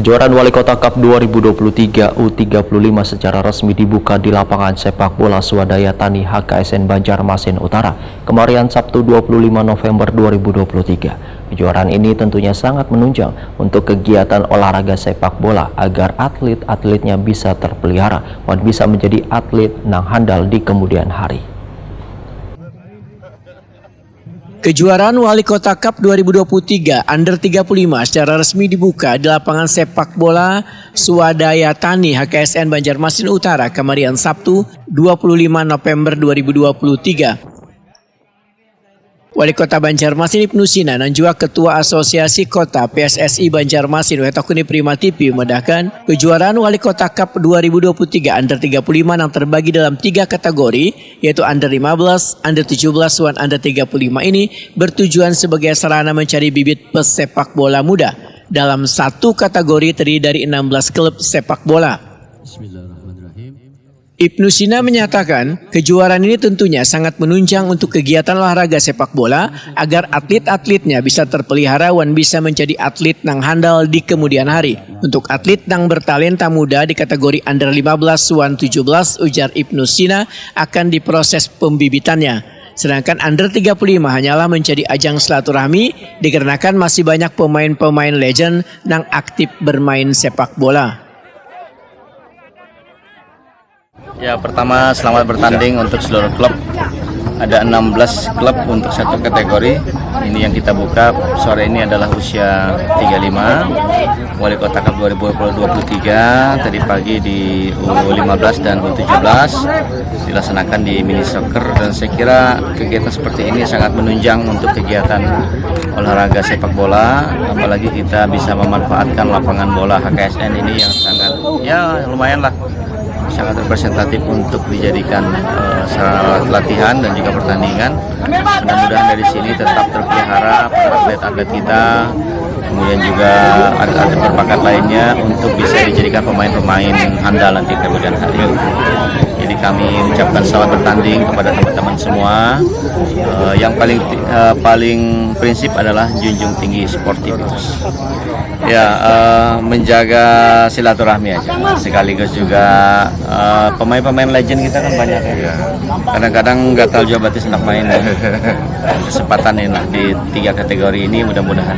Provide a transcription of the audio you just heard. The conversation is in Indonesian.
Kejuaraan Wali Kota Cup 2023 U35 secara resmi dibuka di lapangan sepak bola Swadaya Tani HKSN Banjarmasin Utara kemarin Sabtu 25 November 2023. Kejuaraan ini tentunya sangat menunjang untuk kegiatan olahraga sepak bola agar atlet-atletnya bisa terpelihara dan bisa menjadi atlet nang handal di kemudian hari. Kejuaraan Wali Kota Cup 2023 Under 35 secara resmi dibuka di lapangan sepak bola Swadaya Tani HKSN Banjarmasin Utara kemarin Sabtu 25 November 2023. Wali Kota Banjarmasin Ibnu Sina dan juga Ketua Asosiasi Kota PSSI Banjarmasin Wetokuni Primatipi memedahkan kejuaraan Wali Kota Cup 2023 Under 35 yang terbagi dalam 3 kategori yaitu Under 15, Under 17, dan Under 35 ini bertujuan sebagai sarana mencari bibit pesepak bola muda dalam satu kategori terdiri dari 16 klub sepak bola. Ibnu Sina menyatakan kejuaraan ini tentunya sangat menunjang untuk kegiatan olahraga sepak bola agar atlet-atletnya bisa terpelihara dan bisa menjadi atlet nang handal di kemudian hari. Untuk atlet nang bertalenta muda di kategori Under 15 dan 17, ujar Ibnu Sina akan diproses pembibitannya. Sedangkan Under 35 hanyalah menjadi ajang silaturahmi dikarenakan masih banyak pemain-pemain legend nang aktif bermain sepak bola. Ya, pertama selamat bertanding untuk seluruh klub. Ada 16 klub untuk satu kategori. Ini yang kita buka sore ini adalah usia 35 Wali Kota Cup 2023. Tadi pagi di U15 dan U17 dilaksanakan di mini soccer, dan saya kira kegiatan seperti ini sangat menunjang untuk kegiatan olahraga sepak bola, apalagi kita bisa memanfaatkan lapangan bola HKSN ini yang sangat lumayan lah, sangat representatif untuk dijadikan sarana latihan dan juga pertandingan. Mudah-mudahan dari sini tetap terpelihara para atlet-atlet kita, kemudian juga atlet-atlet berbakat lainnya untuk bisa dijadikan pemain-pemain handal nanti kemudian hari. Jadi kami mengucapkan selamat bertanding kepada teman-teman semua. Yang paling prinsip adalah junjung tinggi sportivitas. Ya, menjaga silaturahmi aja. Sekaligus juga pemain-pemain legend kita kan banyak ya. Kadang-kadang gatal juga berarti senang main. Kesempatan ini lah di 3 kategori ini mudah-mudahan.